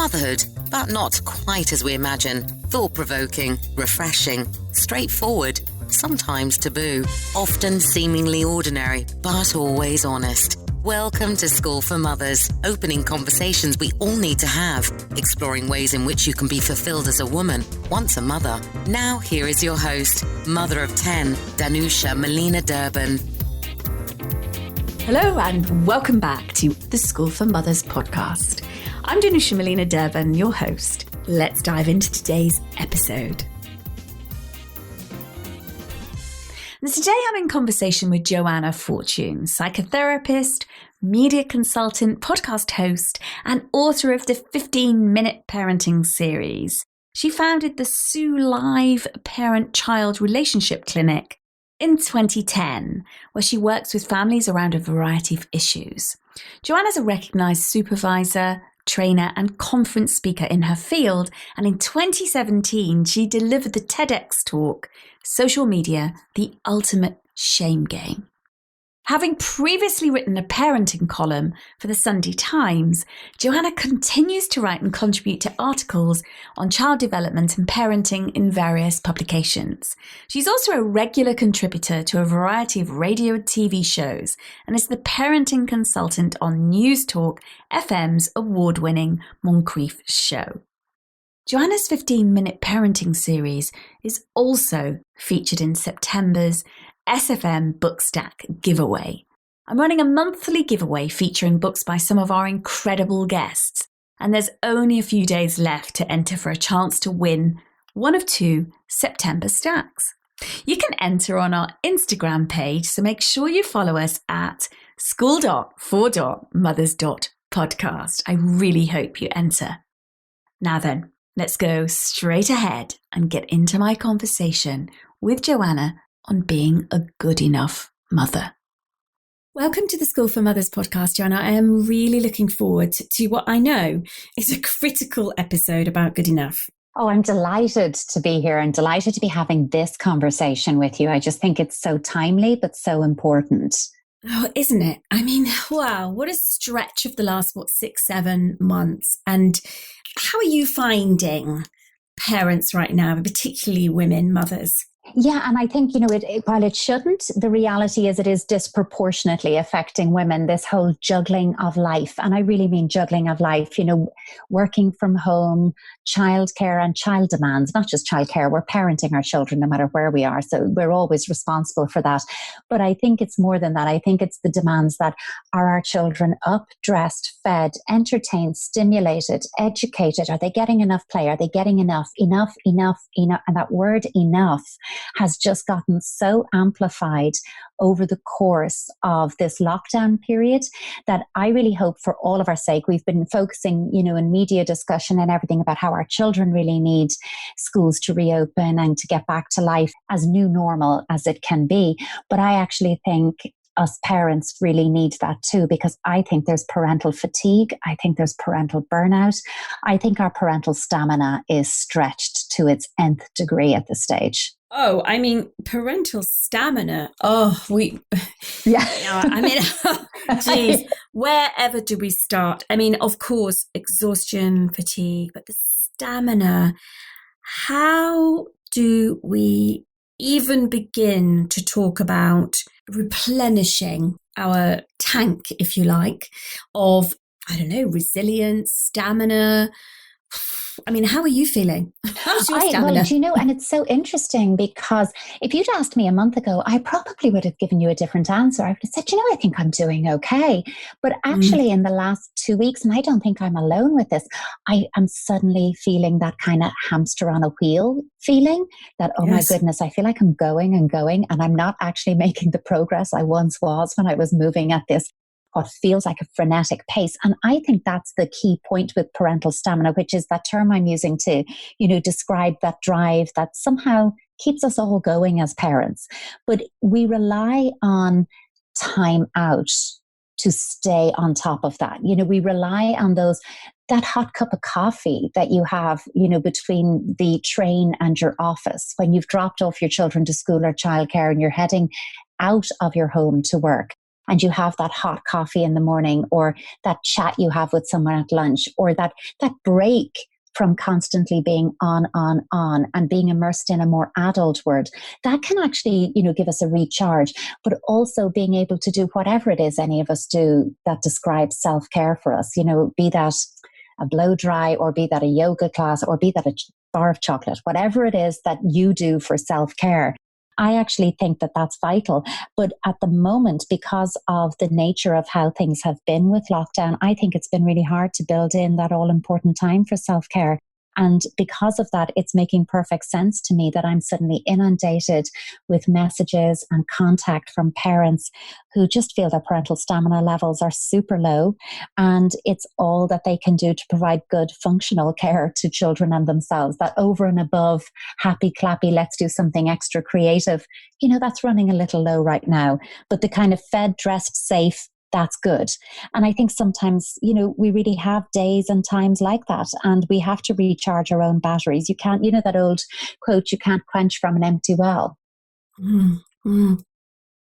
Motherhood, but not quite as we imagine. Thought-provoking, refreshing, straightforward, sometimes taboo, often seemingly ordinary, but always honest. Welcome to School for Mothers, opening conversations we all need to have, exploring ways in which you can be fulfilled as a woman, once a mother. Now, here is your host, mother of 10, Danusha Melina Durban. Hello and welcome back to the School for Mothers podcast. I'm Danusha Melina Durban, your host. Let's dive into today's episode. And today I'm in conversation with Joanna Fortune, psychotherapist, media consultant, podcast host, and author of the 15-Minute Parenting series. She founded the Sue Live Parent-Child Relationship Clinic in 2010, where she works with families around a variety of issues. Joanna's a recognised supervisor, trainer and conference speaker in her field, and in 2017 she delivered the TEDx talk, Social Media, the Ultimate Shame Game. Having previously written a parenting column for the Sunday Times, Joanna continues to write and contribute to articles on child development and parenting in various publications. She's also a regular contributor to a variety of radio and TV shows and is the parenting consultant on News Talk FM's award-winning Moncrief show. Joanna's 15-Minute Parenting series is also featured in September's SFM Bookstack giveaway. I'm running a monthly giveaway featuring books by some of our incredible guests, and there's only a few days left to enter for a chance to win one of 2 September stacks. You can enter on our Instagram page, so make sure you follow us at school.for.mothers.podcast. I really hope you enter. Now then, let's go straight ahead and get into my conversation with Joanna on being a good enough mother. Welcome to the School for Mothers podcast, Joanna. I am really looking forward to what I know is a critical episode about good enough. Oh, I'm delighted to be here and delighted to be having this conversation with you. I just think it's so timely, but so important. Oh, isn't it? I mean, wow, what a stretch of the last, 6-7 months. And how are you finding parents right now, particularly women, mothers? Yeah, and I think, while it shouldn't, the reality is it is disproportionately affecting women, this whole juggling of life. And I really mean juggling of life, working from home, childcare and child demands, not just childcare. We're parenting our children no matter where we are. So we're always responsible for that. But I think it's more than that. I think it's the demands that are our children up, dressed, fed, entertained, stimulated, educated? Are they getting enough play? Are they getting enough? And that word enough has just gotten so amplified over the course of this lockdown period that I really hope for all of our sake, we've been focusing, in media discussion and everything about how our children really need schools to reopen and to get back to life as new normal as it can be. But I actually think us parents really need that too, because I think there's parental fatigue. I think there's parental burnout. I think our parental stamina is stretched to its nth degree at this stage. Oh, I mean, parental stamina. Geez, wherever do we start? I mean, of course, exhaustion, fatigue, but the stamina, how do we even begin to talk about replenishing our tank, if you like, of, resilience, stamina? I mean, how are you feeling? How's your stamina? And it's so interesting because if you'd asked me a month ago, I probably would have given you a different answer. I would have said, I think I'm doing okay. But actually in the last 2 weeks, and I don't think I'm alone with this, I am suddenly feeling that kind of hamster on a wheel feeling that, my goodness, I feel like I'm going and I'm not actually making the progress I once was when I was moving at this what feels like a frenetic pace. And I think that's the key point with parental stamina, which is that term I'm using to, describe that drive that somehow keeps us all going as parents. But we rely on time out to stay on top of that. We rely on that hot cup of coffee that you have, between the train and your office when you've dropped off your children to school or childcare and you're heading out of your home to work. and you have that hot coffee in the morning, or that chat you have with someone at lunch, or that break from constantly being on, and being immersed in a more adult world, that can actually, give us a recharge, but also being able to do whatever it is any of us do that describes self-care for us, be that a blow dry, or be that a yoga class, or be that a bar of chocolate, whatever it is that you do for self-care. I actually think that that's vital. But at the moment, because of the nature of how things have been with lockdown, I think it's been really hard to build in that all important time for self-care. And because of that, it's making perfect sense to me that I'm suddenly inundated with messages and contact from parents who just feel their parental stamina levels are super low. And it's all that they can do to provide good functional care to children and themselves. That over and above happy, clappy, let's do something extra creative, that's running a little low right now. But the kind of fed, dressed, safe, that's good. And I think sometimes, we really have days and times like that, and we have to recharge our own batteries. You can't, that old quote, you can't quench from an empty well. Mm-hmm.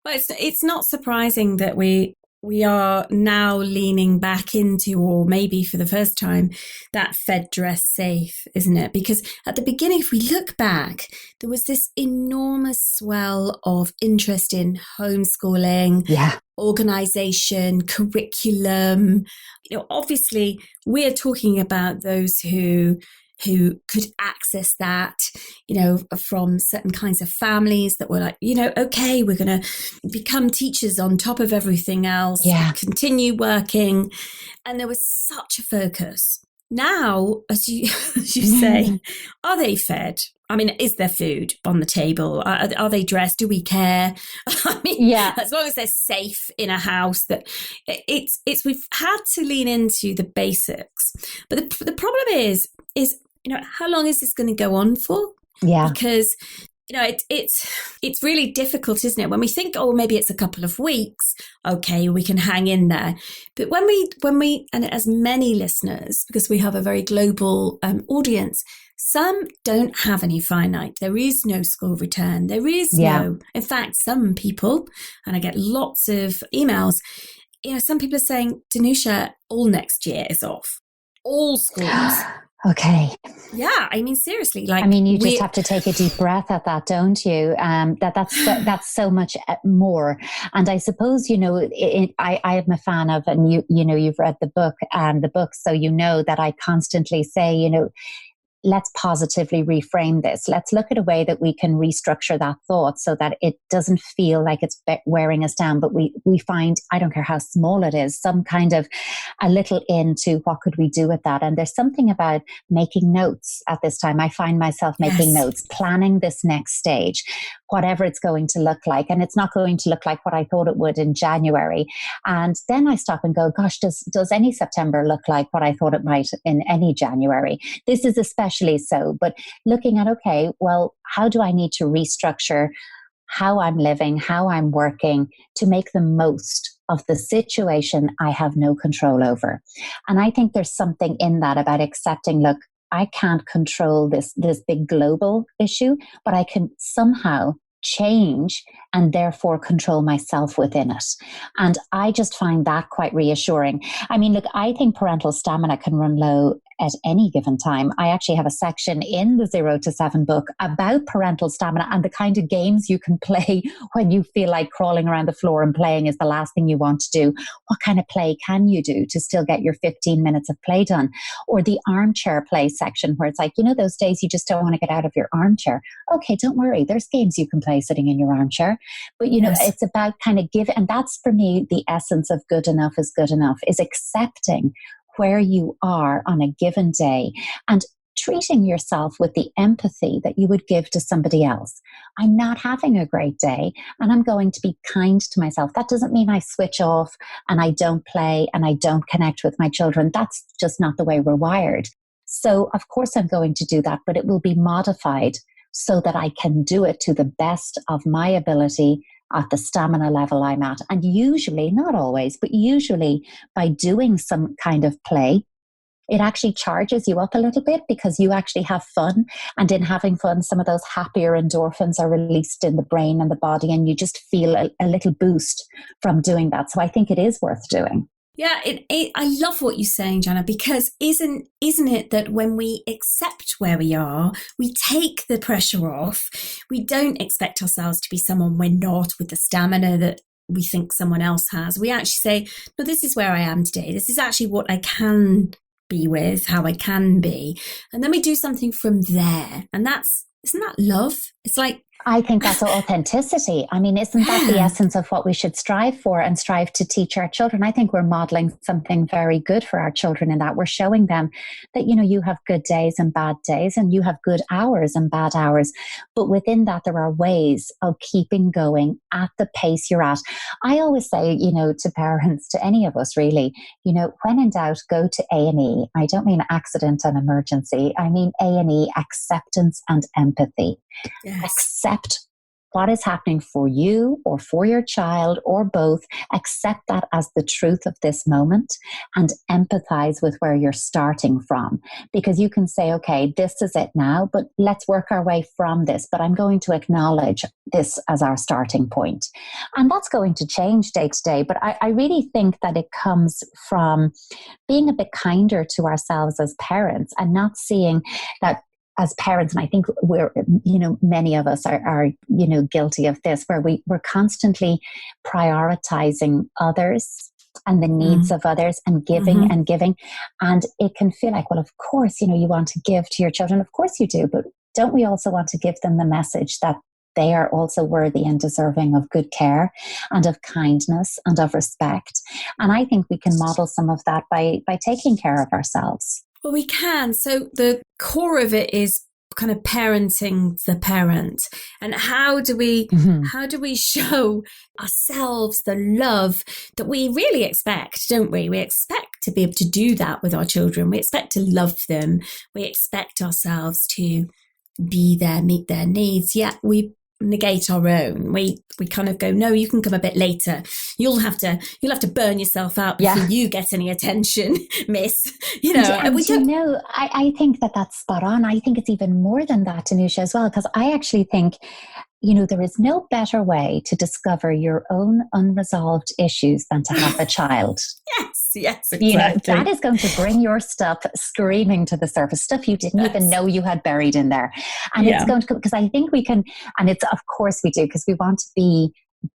Well, it's not surprising that we are now leaning back into, or maybe for the first time, that fed, dress, safe, isn't it? Because at the beginning, if we look back, there was this enormous swell of interest in homeschooling, organization, curriculum. Obviously, we're talking about those who could access that, from certain kinds of families that were like, okay, we're going to become teachers on top of everything else, continue working. And there was such a focus. Now, as you say, are they fed? I mean, is there food on the table? Are they dressed? Do we care? I mean, as long as they're safe in a house, that we've had to lean into the basics. But the problem is, how long is this going to go on for? Yeah. Because, it's really difficult, isn't it? When we think, maybe it's a couple of weeks, okay, we can hang in there. But when we, and as many listeners, because we have a very global audience, some don't have any finite. There is no school return. There is no, in fact, some people, and I get lots of emails, some people are saying, Danusha, all next year is off. All schools. Okay. Yeah, I mean, seriously, you just have to take a deep breath at that, don't you? That's so much more. And I suppose, I am a fan of, and you've read the book, so that I constantly say, let's positively reframe this. Let's look at a way that we can restructure that thought so that it doesn't feel like it's wearing us down, but we find, I don't care how small it is, some kind of a little into what could we do with that. And there's something about making notes at this time. I find myself making notes, planning this next stage, whatever it's going to look like. And it's not going to look like what I thought it would in January. And then I stop and go, gosh, does any September look like what I thought it might in any January? This is especially so, but looking at, okay, well, how do I need to restructure how I'm living, how I'm working to make the most of the situation I have no control over? And I think there's something in that about accepting, look, I can't control this big global issue, but I can somehow change and therefore control myself within it. And I just find that quite reassuring. I mean, look, I think parental stamina can run low at any given time. I actually have a section in the 0 to 7 book about parental stamina and the kind of games you can play when you feel like crawling around the floor and playing is the last thing you want to do. What kind of play can you do to still get your 15 minutes of play done? Or the armchair play section where it's like, those days you just don't want to get out of your armchair. Okay, don't worry. There's games you can play sitting in your armchair. But, it's about kind of and that's for me, the essence of good enough is good enough, is accepting where you are on a given day and treating yourself with the empathy that you would give to somebody else. I'm not having a great day and I'm going to be kind to myself. That doesn't mean I switch off and I don't play and I don't connect with my children. That's just not the way we're wired. So of course I'm going to do that, but it will be modified so that I can do it to the best of my ability at the stamina level I'm at. And usually, not always, but usually by doing some kind of play, it actually charges you up a little bit because you actually have fun. And in having fun, some of those happier endorphins are released in the brain and the body, and you just feel a little boost from doing that. So I think it is worth doing. Yeah, I love what you're saying, Joanna, because isn't it that when we accept where we are, we take the pressure off. We don't expect ourselves to be someone we're not, with the stamina that we think someone else has. We actually say, no, this is where I am today. This is actually what I can be with, how I can be. And then we do something from there. And isn't that love? It's like, I think that's authenticity. I mean, isn't that the essence of what we should strive for and strive to teach our children? I think we're modeling something very good for our children in that we're showing them that, you have good days and bad days, and you have good hours and bad hours. But within that, there are ways of keeping going at the pace you're at. I always say, to parents, to any of us really, when in doubt, go to A&E. I don't mean accident and emergency. I mean A&E, acceptance and empathy. yes. Accept what is happening for you or for your child or both. Accept that as the truth of this moment and empathize with where you're starting from. Because you can say, okay, this is it now, but let's work our way from this. But I'm going to acknowledge this as our starting point. And that's going to change day to day. But I really think that it comes from being a bit kinder to ourselves as parents and not seeing that as parents, and I think we're, many of us are guilty of this, where we're constantly prioritizing others and the needs of others and giving and giving. And it can feel like, well, of course, you want to give to your children. Of course you do. But don't we also want to give them the message that they are also worthy and deserving of good care and of kindness and of respect? And I think we can model some of that by taking care of ourselves. Well, we can. So the core of it is kind of parenting the parent. And how do we show ourselves the love that we really expect, don't we? We expect to be able to do that with our children. We expect to love them. We expect ourselves to be there, meet their needs. Yet we negate our own. We kind of go, no, you can come a bit later. You'll have to burn yourself out before you get any attention, miss. I think that's spot on. I think it's even more than that, Anusha, as well, because I actually think, there is no better way to discover your own unresolved issues than to have a child. Yes, exactly. That is going to bring your stuff screaming to the surface, stuff you didn't even know you had buried in there. And it's going to, because I think we can, and it's, of course we do, because we want to be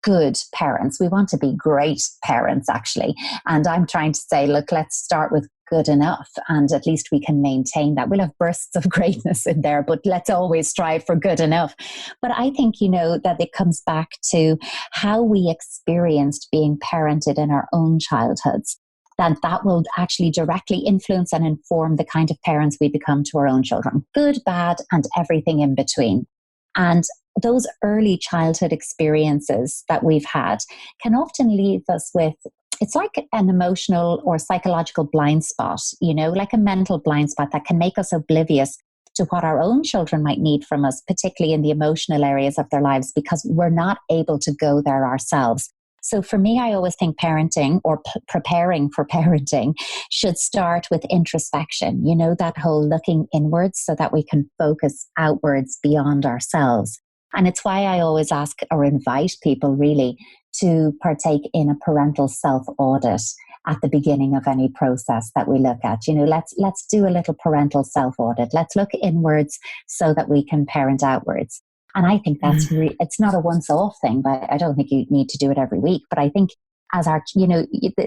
good parents. We want to be great parents, actually. And I'm trying to say, look, let's start with good enough, and at least we can maintain that. We'll have bursts of greatness in there, but let's always strive for good enough. But I think, that it comes back to how we experienced being parented in our own childhoods, that will actually directly influence and inform the kind of parents we become to our own children, good, bad, and everything in between. And those early childhood experiences that we've had can often leave us with, it's like an emotional or psychological blind spot, like a mental blind spot that can make us oblivious to what our own children might need from us, particularly in the emotional areas of their lives, because we're not able to go there ourselves. So for me, I always think parenting or preparing for parenting should start with introspection, that whole looking inwards so that we can focus outwards beyond ourselves. And it's why I always ask or invite people really to partake in a parental self-audit at the beginning of any process that we look at. Let's do a little parental self-audit. Let's look inwards so that we can parent outwards. And I think that's it's not a once-off thing, but I don't think you need to do it every week. But I think as our,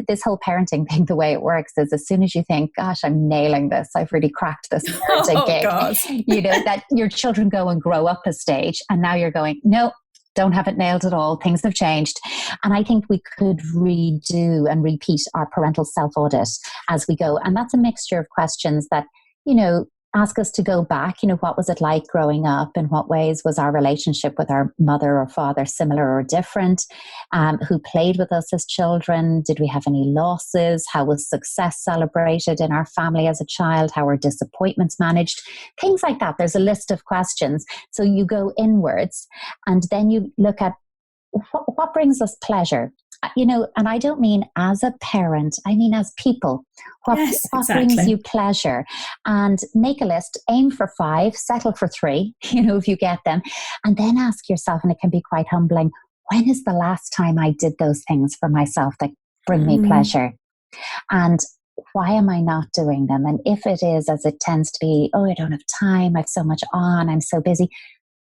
this whole parenting thing, the way it works is as soon as you think, gosh, I'm nailing this, I've really cracked this parenting gig, that your children go and grow up a stage. And now you're going, no, don't have it nailed at all. Things have changed. And I think we could redo and repeat our parental self-audit as we go. And that's a mixture of questions that, ask us to go back, what was it like growing up? In what ways was our relationship with our mother or father similar or different? Who played with us as children? Did we have any losses? How was success celebrated in our family as a child? How were disappointments managed? Things like that. There's a list of questions. So you go inwards and then you look at what brings us pleasure and I don't mean as a parent, I mean as people. What brings you pleasure? And make a list, aim for 5, settle for 3, if you get them. And then ask yourself, and it can be quite humbling, when is the last time I did those things for myself that bring me pleasure? And why am I not doing them? And if it is, as it tends to be, I don't have time, I've so much on, I'm so busy,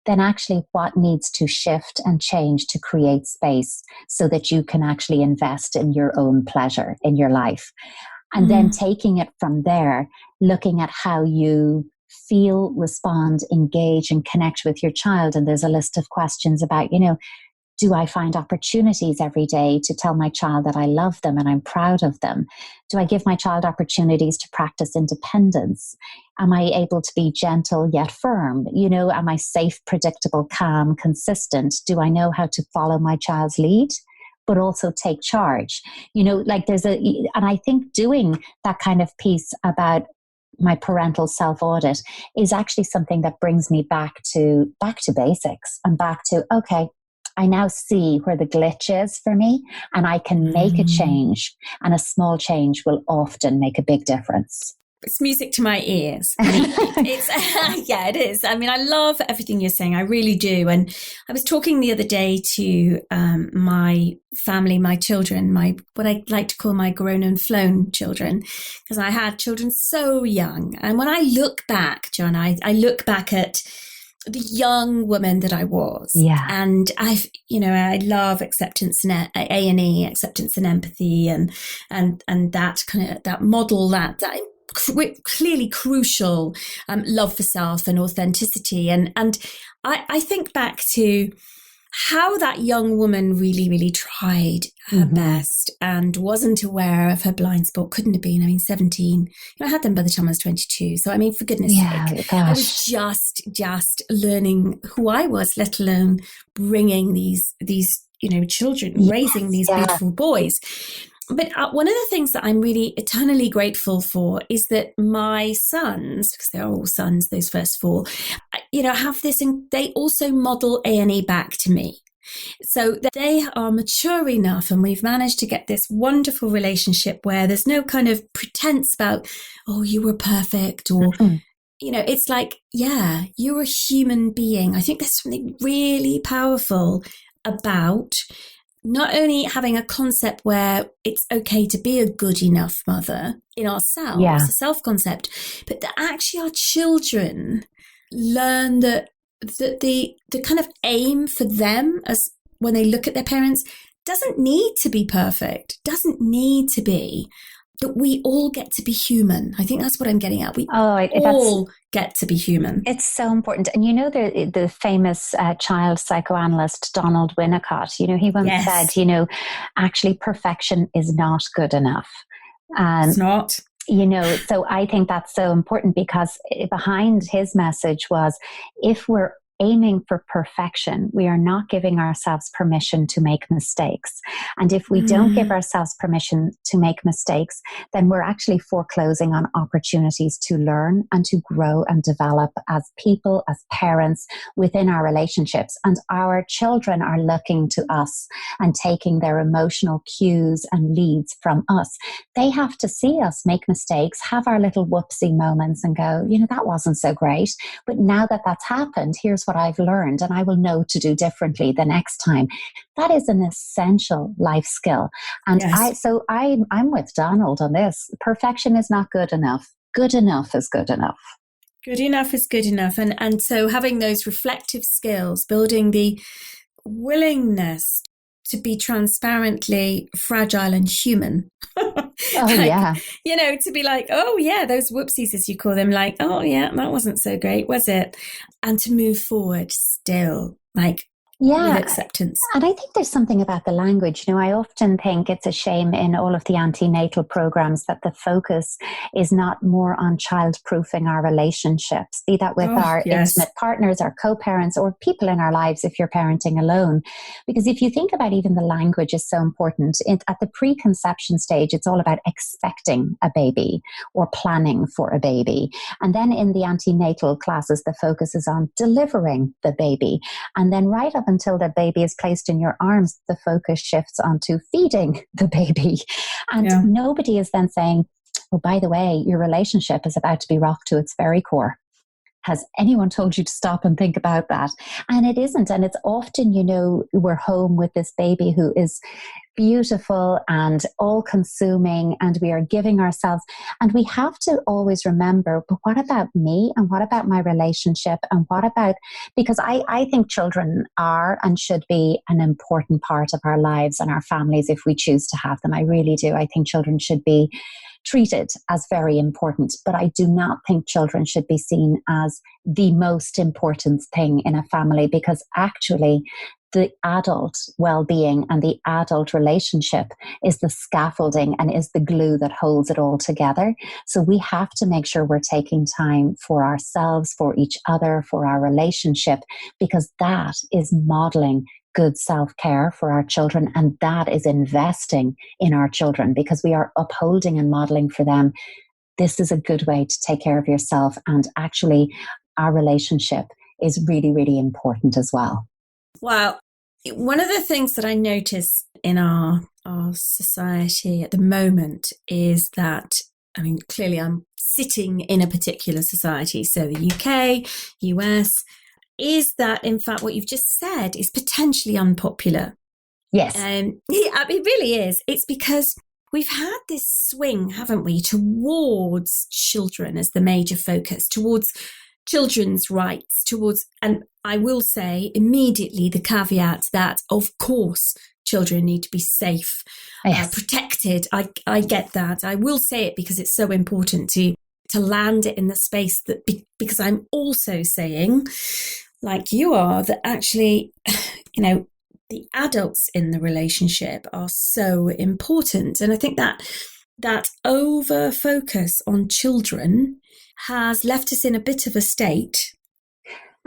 then actually what needs to shift and change to create space so that you can actually invest in your own pleasure in your life. And then taking it from there, looking at how you feel, respond, engage, and connect with your child. And there's a list of questions about, do I find opportunities every day to tell my child that I love them and I'm proud of them? Do I give my child opportunities to practice independence? Am I able to be gentle yet firm? Am I safe, predictable, calm, consistent? Do I know how to follow my child's lead, but also take charge? And I think doing that kind of piece about my parental self-audit is actually something that brings me back to basics and back to, okay, I now see where the glitch is for me, and I can make a change, and a small change will often make a big difference. It's music to my ears. It is. I mean, I love everything you're saying. I really do. And I was talking the other day to my family, my children, what I like to call my grown and flown children, because I had children so young. And when I look back, John, I look back at the young woman that I was. Yeah. And I love acceptance and A&E, acceptance and empathy, and that kind of, that model, that clearly crucial love for self and authenticity. And I think back to how that young woman really, really tried her best and wasn't aware of her blind spot. Couldn't have been. I mean, 17. I had them by the time I was 22. So, I mean, for goodness sake, I was just learning who I was, let alone bringing these children, raising these beautiful boys. But one of the things that I'm really eternally grateful for is that my sons, because they're all sons, those first 4, have this, and they also model A&E back to me. So that they are mature enough, and we've managed to get this wonderful relationship where there's no kind of pretense about, oh, you were perfect, or, it's like, yeah, you're a human being. I think there's something really powerful about not only having a concept where it's okay to be a good enough mother in ourselves, a self-concept, but that actually our children learn that the kind of aim for them as when they look at their parents doesn't need to be perfect, doesn't need to be, that we all get to be human. I think that's what I'm getting at. We all get to be human. It's so important. And the famous child psychoanalyst Donald Winnicott, he once said, actually perfection is not good enough. It's not. So I think that's so important, because behind his message was, if we're aiming for perfection, we are not giving ourselves permission to make mistakes. And if we don't give ourselves permission to make mistakes, then we're actually foreclosing on opportunities to learn and to grow and develop as people, as parents, within our relationships. And our children are looking to us and taking their emotional cues and leads from us. They have to see us make mistakes, have our little whoopsie moments, and go, that wasn't so great. But now that that's happened, here's what I've learned, and I will know to do differently the next time. That is an essential life skill. And I'm with Donald on this. Perfection is not good enough. Good enough is good enough. Good enough is good enough. And so having those reflective skills, building the willingness to be transparently fragile and human. To be like, oh yeah, those whoopsies, as you call them, like, oh yeah, that wasn't so great, was it? And to move forward still, with acceptance. And I think there's something about the language. I often think it's a shame in all of the antenatal programs that the focus is not more on child-proofing our relationships, be that with our intimate partners, our co-parents, or people in our lives if you're parenting alone. Because if you think about, even the language is so important. At the preconception stage, it's all about expecting a baby or planning for a baby. And then in the antenatal classes, the focus is on delivering the baby. And then right up until the baby is placed in your arms, the focus shifts onto feeding the baby. And nobody is then saying, oh, by the way, your relationship is about to be rocked to its very core. Has anyone told you to stop and think about that? And it isn't. And it's often, we're home with this baby who is beautiful and all consuming, and we are giving ourselves. And we have to always remember, but what about me? And what about my relationship? And what about, because I think children are and should be an important part of our lives and our families if we choose to have them. I really do. I think children should be treated as very important, but I do not think children should be seen as the most important thing in a family, because actually the adult well-being and the adult relationship is the scaffolding and is the glue that holds it all together. So we have to make sure we're taking time for ourselves, for each other, for our relationship, because that is modeling good self-care for our children, and that is investing in our children, because we are upholding and modeling for them, this is a good way to take care of yourself. And actually our relationship is really, really important as well. Well, one of the things that I notice in our society at the moment is that, I mean, clearly I'm sitting in a particular society, so the UK, US, is that, in fact, what you've just said is potentially unpopular. Yes. It really is. It's because we've had this swing, haven't we, towards children as the major focus, towards children's rights, and I will say immediately the caveat that, of course, children need to be safe, protected. I get that. I will say it because it's so important to land it in the space that, because I'm also saying, like you are, that actually, the adults in the relationship are so important. And I think that over focus on children has left us in a bit of a state.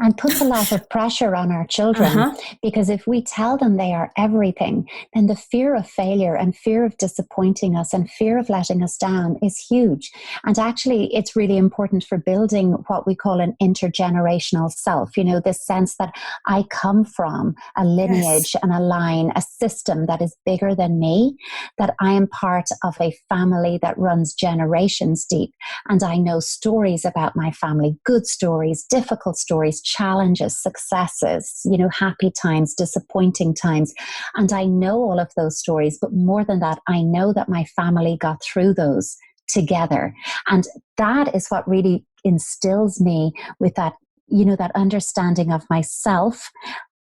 And puts a lot of pressure on our children, because if we tell them they are everything, then the fear of failure and fear of disappointing us and fear of letting us down is huge. And actually, it's really important for building what we call an intergenerational self, this sense that I come from a lineage and a line, a system that is bigger than me, that I am part of a family that runs generations deep. And I know stories about my family, good stories, difficult stories, challenges, successes, happy times, disappointing times. And I know all of those stories, but more than that, I know that my family got through those together. And that is what really instills me with that, that understanding of myself,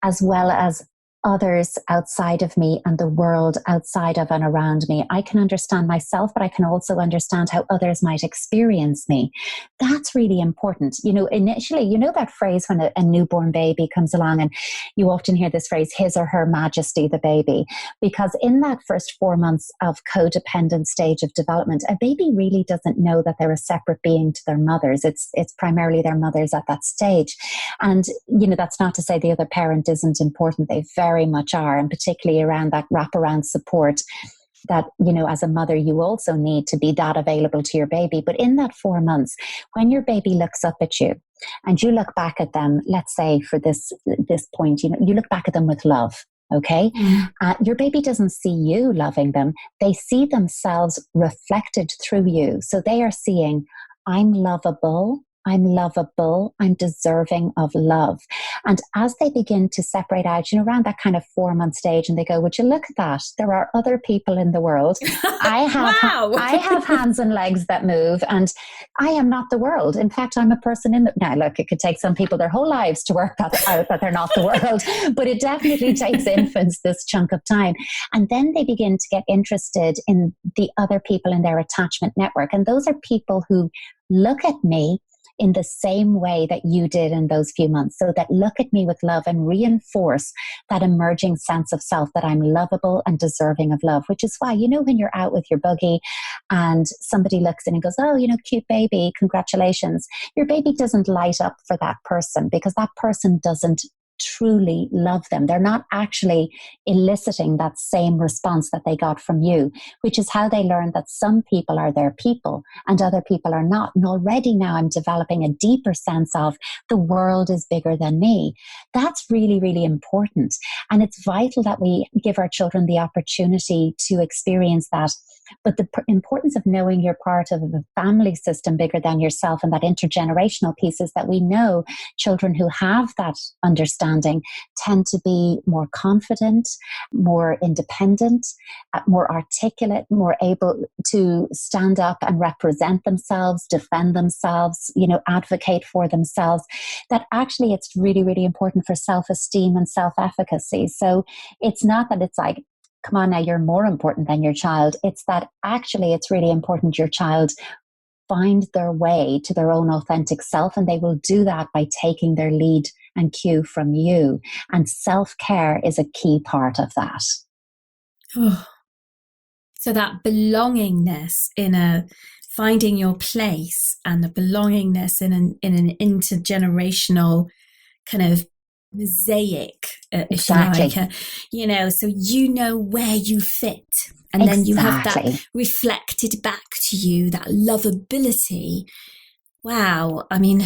as well as others outside of me and the world outside of and around me. I can understand myself, but I can also understand how others might experience me. That's really important. Initially, that phrase when a newborn baby comes along, and you often hear this phrase, his or her majesty, the baby, because in that first 4 months of codependent stage of development, a baby really doesn't know that they're a separate being to their mothers. It's primarily their mothers at that stage. And, that's not to say the other parent isn't important. They very much are, and particularly around that wraparound support that, as a mother, you also need to be that available to your baby. But in that 4 months, when your baby looks up at you and you look back at them, let's say for this point, you look back at them with love. Okay. Your baby doesn't see you loving them. They see themselves reflected through you. So they are seeing, I'm lovable. I'm deserving of love. And as they begin to separate out, around that kind of 4 month stage, and they go, would you look at that? There are other people in the world. I have hands and legs that move, and I am not the world. In fact, I'm a person now look, it could take some people their whole lives to work that out, that they're not the world, but it definitely takes infants this chunk of time. And then they begin to get interested in the other people in their attachment network. And those are people who look at me in the same way that you did in those few months. So that look at me with love and reinforce that emerging sense of self, that I'm lovable and deserving of love, which is why, when you're out with your buggy and somebody looks in and goes, oh, cute baby, congratulations. Your baby doesn't light up for that person because that person doesn't truly love them. They're not actually eliciting that same response that they got from you, which is how they learn that some people are their people and other people are not. And already now I'm developing a deeper sense of the world is bigger than me. That's really, really important. And it's vital that we give our children the opportunity to experience that. But the importance of knowing you're part of a family system bigger than yourself and that intergenerational piece is that we know children who have that understanding tend to be more confident, more independent, more articulate, more able to stand up and represent themselves, defend themselves, advocate for themselves. That actually it's really, really important for self-esteem and self-efficacy. So it's not that it's like, come on now, you're more important than your child. It's that actually it's really important your child find their way to their own authentic self, and they will do that by taking their lead and cue from you. And self-care is a key part of that. Oh. So that belongingness finding your place and the belongingness in an intergenerational kind of mosaic, Exactly. if you like, so where you fit, and then you have that reflected back to you, that lovability. Wow, I mean,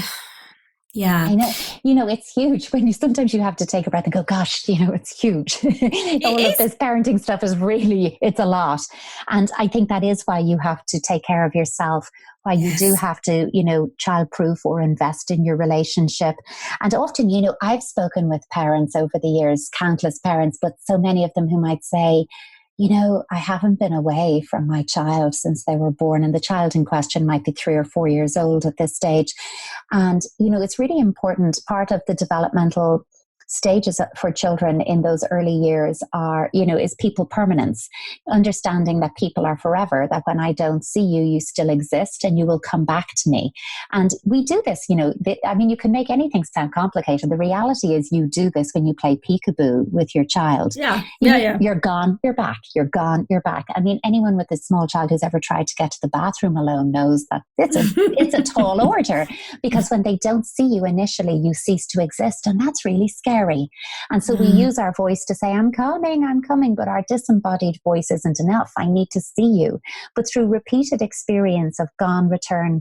yeah, I know, it's huge when sometimes you have to take a breath and go, gosh, it's huge. All of this parenting stuff is really, it's a lot. And I think that is why you have to take care of yourself, why you do have to, childproof or invest in your relationship. And often, I've spoken with parents over the years, countless parents, but so many of them who might say, I haven't been away from my child since they were born, and the child in question might be 3 or 4 years old at this stage. And, it's really important. Part of the developmental stages for children in those early years are, is people permanence, understanding that people are forever, that when I don't see you, you still exist and you will come back to me. And we do this, you can make anything sound complicated. The reality is you do this when you play peekaboo with your child. Yeah. You're gone, you're back. You're gone, you're back. I mean, anyone with a small child who's ever tried to get to the bathroom alone knows that it's a tall order, because when they don't see you initially, you cease to exist. And that's really scary. And so we use our voice to say, I'm coming, but our disembodied voice isn't enough. I need to see you. But through repeated experience of gone, return,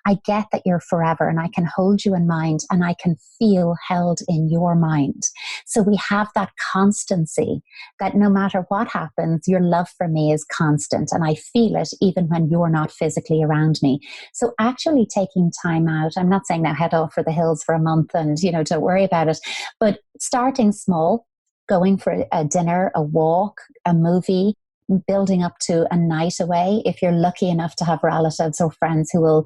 I get that you're forever, and I can hold you in mind, and I can feel held in your mind. So we have that constancy that no matter what happens, your love for me is constant, and I feel it even when you're not physically around me. So actually taking time out, I'm not saying now head off for the hills for a month and, don't worry about it, but starting small, going for a dinner, a walk, a movie, building up to a night away. If you're lucky enough to have relatives or friends who will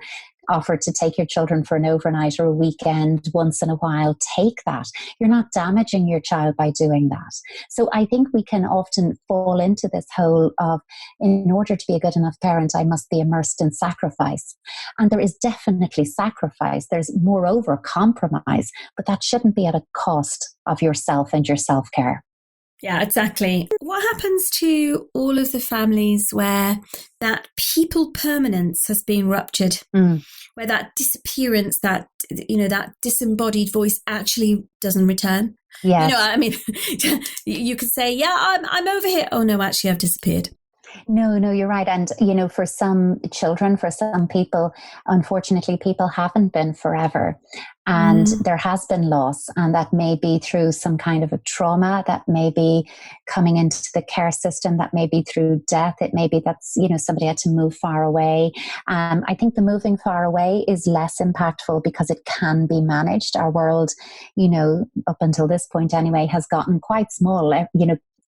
offer to take your children for an overnight or a weekend once in a while, take that. You're not damaging your child by doing that. So I think we can often fall into this hole of, in order to be a good enough parent, I must be immersed in sacrifice. And there is definitely sacrifice. There's moreover compromise, but that shouldn't be at a cost of yourself and your self-care. Yeah, exactly. What happens to all of the families where that people permanence has been ruptured, where that disappearance, that disembodied voice actually doesn't return? Yes. You could say, yeah, I'm over here. Oh no, actually I've disappeared. No, you're right. And, for some children, for some people, unfortunately, people haven't been forever. And there has been loss. And that may be through some kind of a trauma, that may be coming into the care system, that may be through death. It may be that's, somebody had to move far away. I think the moving far away is less impactful because it can be managed. Our world, up until this point anyway, has gotten quite small.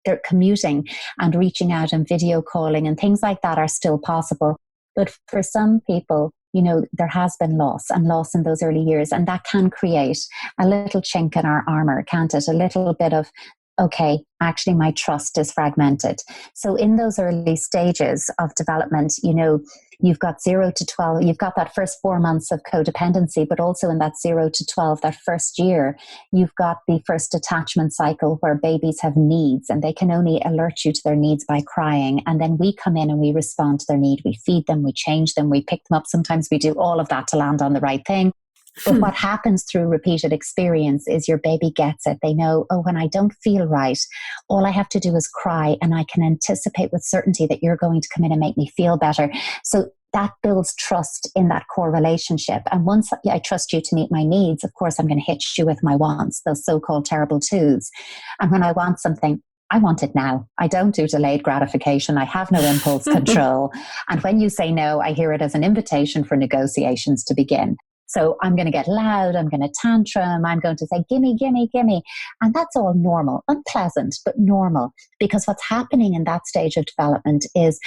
They're commuting and reaching out and video calling and things like that are still possible. But for some people, there has been loss in those early years. And that can create a little chink in our armor, can't it? A little bit of, okay, actually my trust is fragmented. So in those early stages of development, you've got 0 to 12, you've got that first 4 months of codependency, but also in that 0 to 12, that first year, you've got the first attachment cycle where babies have needs and they can only alert you to their needs by crying. And then we come in and we respond to their need. We feed them, we change them, we pick them up. Sometimes we do all of that to land on the right thing. But what happens through repeated experience is your baby gets it. They know, oh, when I don't feel right, all I have to do is cry, and I can anticipate with certainty that you're going to come in and make me feel better. So that builds trust in that core relationship. And once I trust you to meet my needs, of course, I'm going to hit you with my wants, those so-called terrible twos. And when I want something, I want it now. I don't do delayed gratification. I have no impulse control. And when you say no, I hear it as an invitation for negotiations to begin. So I'm going to get loud, I'm going to tantrum, I'm going to say, gimme, gimme, gimme. And that's all normal, unpleasant, but normal. Because what's happening in that stage of development is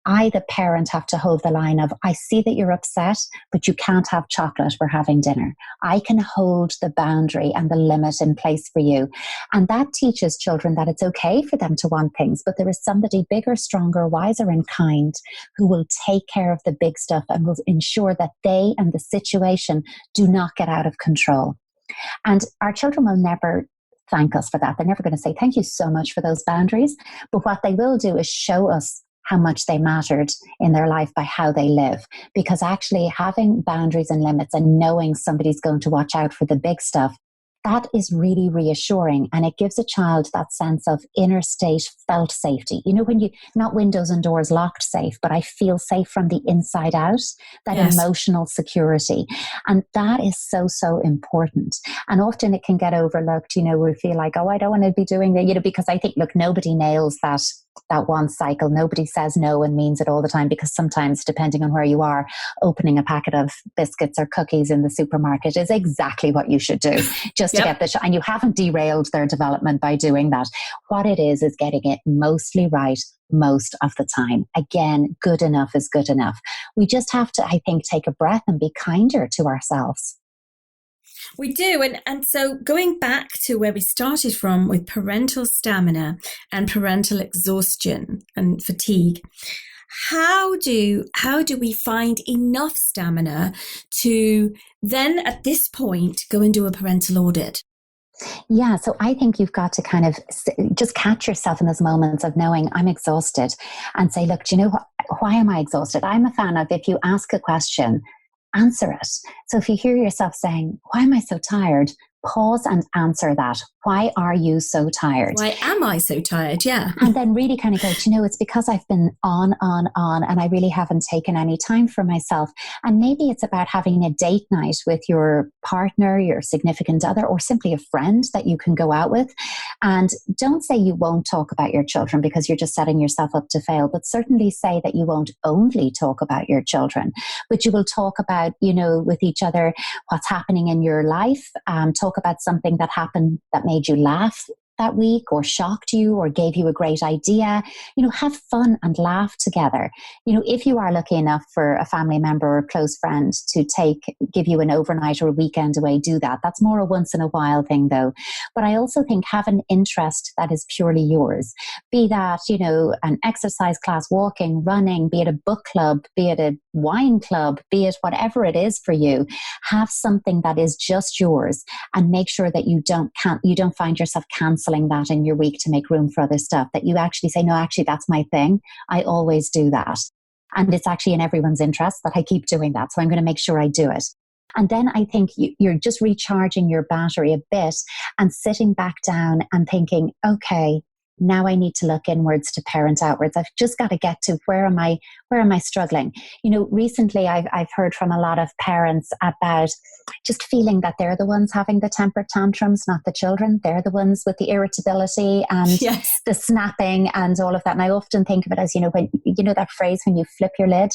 I, the parent, have to hold the line of, I see that you're upset, but you can't have chocolate. We're having dinner. I can hold the boundary and the limit in place for you. And that teaches children that it's okay for them to want things, but there is somebody bigger, stronger, wiser, and kind who will take care of the big stuff and will ensure that they and the situation do not get out of control. And our children will never thank us for that. They're never going to say, thank you so much for those boundaries. But what they will do is show us how much they mattered in their life by how they live. Because actually having boundaries and limits and knowing somebody's going to watch out for the big stuff, that is really reassuring. And it gives a child that sense of inner state felt safety. You know, when you, not windows and doors locked safe, but I feel safe from the inside out, that emotional security. And that is so, so important. And often it can get overlooked, you know, we feel like, oh, I don't want to be doing that, you know, because I think, look, nobody nails that one cycle. Nobody says no and means it all the time, because sometimes, depending on where you are, opening a packet of biscuits or cookies in the supermarket is exactly what you should do just to get and you haven't derailed their development by doing that. What it is getting it mostly right most of the time. Again, good enough is good enough. We just have to, I think, take a breath and be kinder to ourselves. We do. And so going back to where we started from with parental stamina and parental exhaustion and fatigue, how do we find enough stamina to then at this point go and do a parental audit? Yeah, so I think you've got to kind of just catch yourself in those moments of knowing I'm exhausted and say, look, do you know what? Why am I exhausted? I'm a fan of, if you ask a question, answer it. So if you hear yourself saying, why am I so tired? Pause and answer that. Why are you so tired? Why am I so tired? Yeah. And then really kind of go, you know, it's because I've been on, and I really haven't taken any time for myself. And maybe it's about having a date night with your partner, your significant other, or simply a friend that you can go out with. And don't say you won't talk about your children, because you're just setting yourself up to fail. But certainly say that you won't only talk about your children, but you will talk about, you know, with each other, what's happening in your life. Talk about something that happened that made you laugh that week, or shocked you, or gave you a great idea. You know, have fun and laugh together. You know, if you are lucky enough for a family member or a close friend to give you an overnight or a weekend away, do that. That's more a once in a while thing though. But I also think have an interest that is purely yours. Be that, you know, an exercise class, walking, running, be it a book club, be it a wine club, be it whatever it is for you. Have something that is just yours, and make sure that you don't find yourself canceling that in your week to make room for other stuff, that you actually say, no, actually, that's my thing. I always do that. And it's actually in everyone's interest that I keep doing that. So I'm going to make sure I do it. And then I think you're just recharging your battery a bit and sitting back down and thinking, okay, now I need to look inwards to parent outwards. I've just got to get to where am I struggling? You know, recently I've heard from a lot of parents about just feeling that they're the ones having the temper tantrums, not the children. They're the ones with the irritability and the snapping and all of that. And I often think of it as, you know, when, you know, that phrase, when you flip your lid.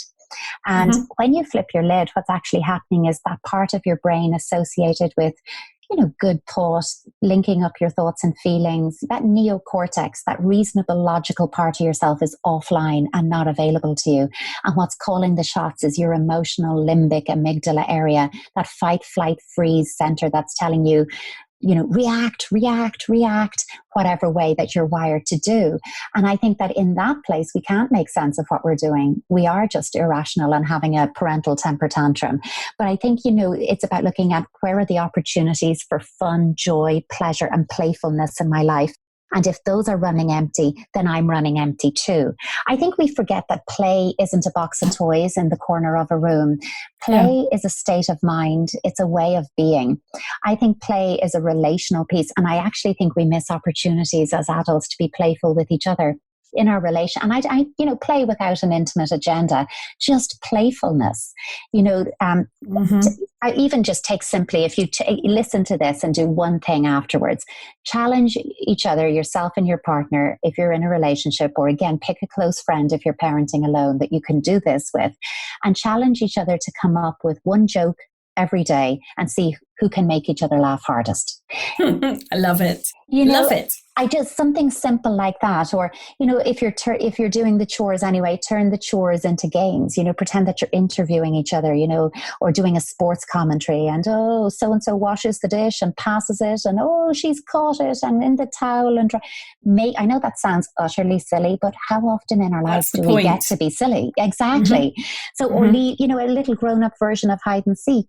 And when you flip your lid, what's actually happening is that part of your brain associated with, you know, good thought, linking up your thoughts and feelings, that neocortex, that reasonable, logical part of yourself is offline and not available to you. And what's calling the shots is your emotional limbic amygdala area, that fight, flight, freeze center that's telling you, you know, react, whatever way that you're wired to do. And I think that in that place, we can't make sense of what we're doing. We are just irrational and having a parental temper tantrum. But I think, you know, it's about looking at where are the opportunities for fun, joy, pleasure, and playfulness in my life. And if those are running empty, then I'm running empty too. I think we forget that play isn't a box of toys in the corner of a room. Play is a state of mind. It's a way of being. I think play is a relational piece. And I actually think we miss opportunities as adults to be playful with each other in our relation. And I play without an intimate agenda, just playfulness. I even just take simply, if you listen to this and do one thing afterwards, challenge each other, yourself and your partner, if you're in a relationship, or again, pick a close friend if you're parenting alone that you can do this with, and challenge each other to come up with one joke every day and see who can make each other laugh hardest. I love it. Love it. I just something simple like that, or if you're doing the chores anyway, turn the chores into games. Pretend that you're interviewing each other, or doing a sports commentary, and so and so washes the dish and passes it, and she's caught it and in the towel and dry. I know that sounds utterly silly, but how often in our lives do we get to be silly? Exactly. So, or leave, a little grown-up version of hide and seek.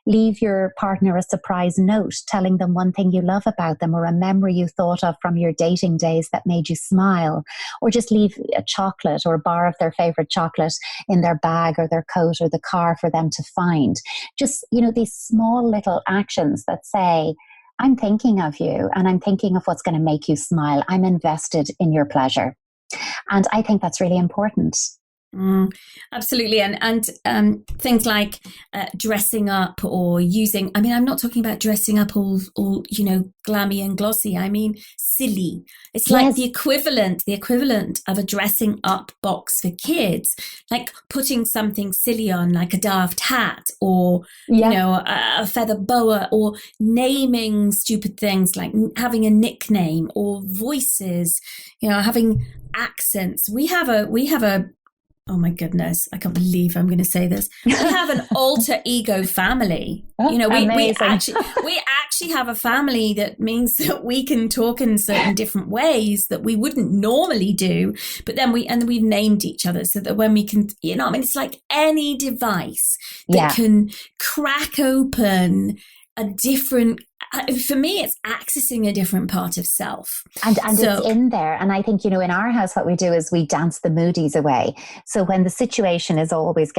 Leave your partner a surprise note telling them one thing you love about them, or a memory you thought of from your dating days that made you smile, or just leave a chocolate or a bar of their favorite chocolate in their bag or their coat or the car for them to find. Just, these small little actions that say, I'm thinking of you and I'm thinking of what's going to make you smile. I'm invested in your pleasure. And I think that's really important. Absolutely. And things like dressing up or using, I'm not talking about dressing up all glammy and glossy. I mean, silly. It's like the equivalent of a dressing up box for kids, like putting something silly on, like a daft hat, or, a feather boa, or naming stupid things, like having a nickname, or voices, having accents. We have a oh my goodness, I can't believe I'm going to say this. We have an alter ego family. We actually have a family that means that we can talk in certain different ways that we wouldn't normally do. But then we've named each other so that when we can, it's like any device that can crack open a different, for me, it's accessing a different part of self. And it's in there. And I think, in our house, what we do is we dance the moodies away. So when the situation is always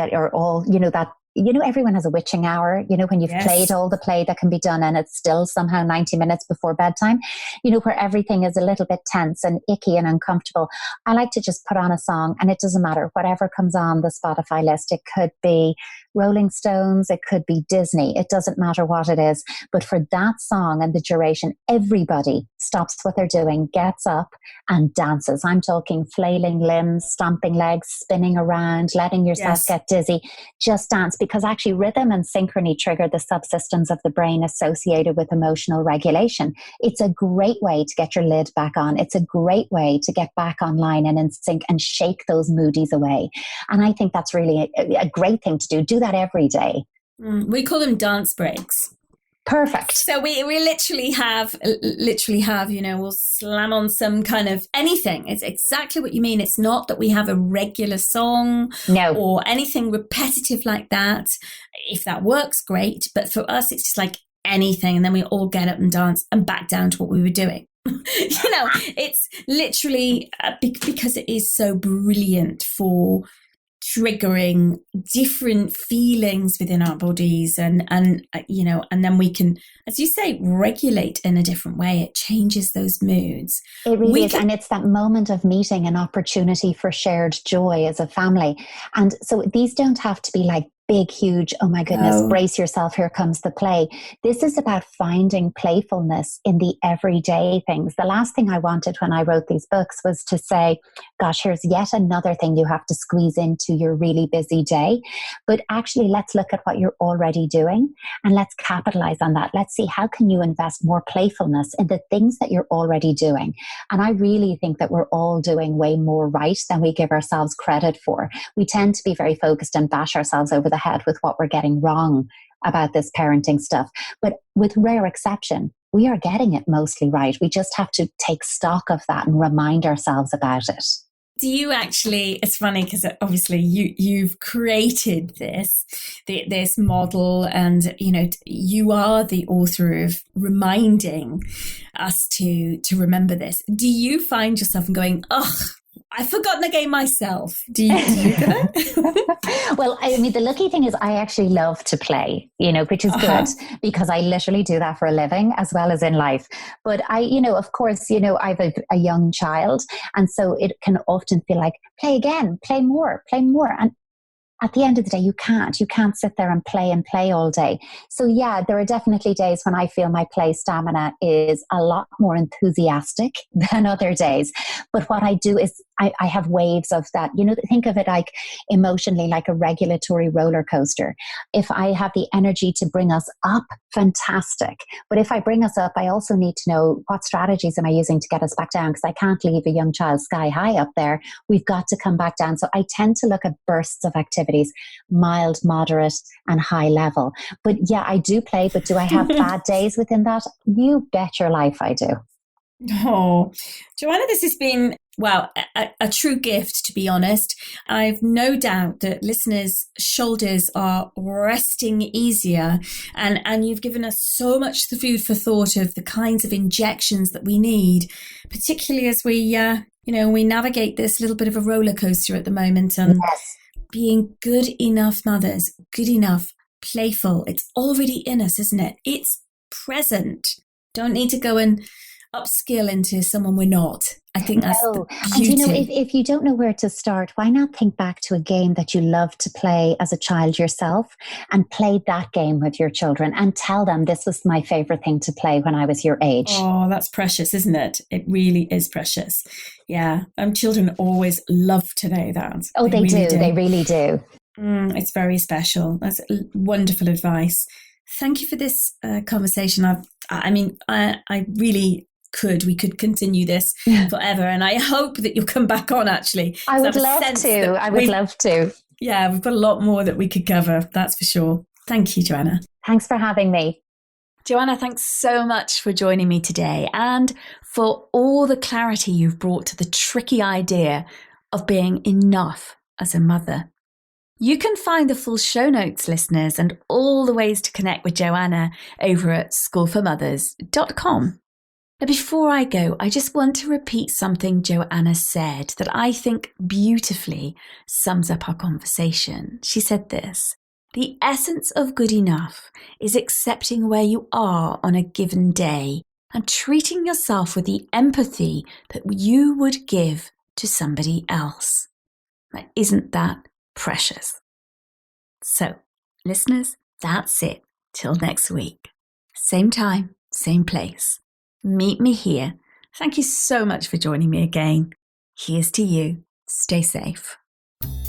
everyone has a witching hour, when you've played all the play that can be done and it's still somehow 90 minutes before bedtime, where everything is a little bit tense and icky and uncomfortable. I like to just put on a song, and it doesn't matter, whatever comes on the Spotify list. It could be Rolling Stones, it could be Disney, it doesn't matter what it is. But for that song and the duration, everybody stops what they're doing, gets up and dances. I'm talking flailing limbs, stomping legs, spinning around, letting yourself get dizzy. Just dance, because actually rhythm and synchrony trigger the subsystems of the brain associated with emotional regulation. It's a great way to get your lid back on. It's a great way to get back online and in sync and shake those moodies away. And I think that's really a great thing to do. Do that every day. We call them dance breaks. Perfect. So we literally have, we'll slam on some kind of anything. It's exactly what you mean. It's not that we have a regular song or anything repetitive like that. If that works, great. But for us, it's just like anything. And then we all get up and dance and back down to what we were doing. It's literally because it is so brilliant for triggering different feelings within our bodies, and then we can, as you say, regulate in a different way. It changes those moods. It really is. And it's that moment of meeting, an opportunity for shared joy as a family. And so these don't have to be like big, huge, oh my goodness, brace yourself, here comes the play. This is about finding playfulness in the everyday things. The last thing I wanted when I wrote these books was to say, gosh, here's yet another thing you have to squeeze into your really busy day. But actually, let's look at what you're already doing and let's capitalize on that. Let's see, how can you invest more playfulness in the things that you're already doing? And I really think that we're all doing way more right than we give ourselves credit for. We tend to be very focused and bash ourselves over the head with what we're getting wrong about this parenting stuff. But with rare exception, we are getting it mostly right. We just have to take stock of that and remind ourselves about it. Do you actually, it's funny because obviously you've created this model, and, you know, you are the author of reminding us to remember this. Do you find yourself going, ugh, I've forgotten a game myself? Do you do that? Well, I mean, the lucky thing is I actually love to play, you know, which is good because I literally do that for a living as well as in life. But I, you know, of course, you know, I have a young child, and so it can often feel like, play again, play more. And at the end of the day, you can't sit there and play all day. So yeah, there are definitely days when I feel my play stamina is a lot more enthusiastic than other days. But what I do is I have waves of that. You know, think of it like emotionally, like a regulatory roller coaster. If I have the energy to bring us up, fantastic. But if I bring us up, I also need to know what strategies am I using to get us back down, because I can't leave a young child sky high up there. We've got to come back down. So I tend to look at bursts of activities, mild, moderate, and high level. But yeah, I do play, but do I have bad days within that? You bet your life I do. Oh, Joanna, this has been, well, a true gift, to be honest. I've no doubt that listeners' shoulders are resting easier, and you've given us so much food for thought of the kinds of injections that we need, particularly as we, we navigate this little bit of a roller coaster at the moment. And yes. Being good enough mothers, good enough, playful. It's already in us, isn't it? It's present. Don't need to go and upskill into someone we're not. I think that's the beauty. And you know, if you don't know where to start, why not think back to a game that you loved to play as a child yourself and play that game with your children and tell them, this was my favorite thing to play when I was your age. Oh, that's precious, isn't it? It really is precious. Yeah. Children always love to know that. Oh, they really do. They really do. It's very special. That's wonderful advice. Thank you for this conversation. We could continue this forever, and I hope that you'll come back on, actually. I would love to. Yeah, we've got a lot more that we could cover, that's for sure. Thank you, Joanna. Thanks for having me. Joanna, thanks so much for joining me today and for all the clarity you've brought to the tricky idea of being enough as a mother. You can find the full show notes, listeners, and all the ways to connect with Joanna over at schoolformothers.com. Now, before I go, I just want to repeat something Joanna said that I think beautifully sums up our conversation. She said this: the essence of good enough is accepting where you are on a given day and treating yourself with the empathy that you would give to somebody else. Now, isn't that precious? So, listeners, that's it. Till next week. Same time, same place. Meet me here. Thank you so much for joining me again. Here's to you. Stay safe.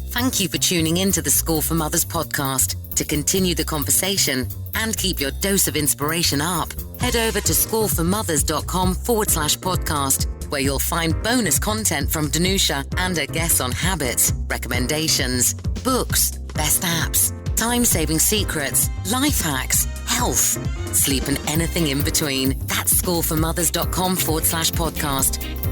Thank you for tuning in to the School for Mothers podcast. To continue the conversation and keep your dose of inspiration up, head over to schoolformothers.com/podcast, where you'll find bonus content from Danusha and her guests on habits, recommendations, books, best apps, time-saving secrets, life hacks, health, sleep, and anything in between. That's schoolformothers.com/podcast.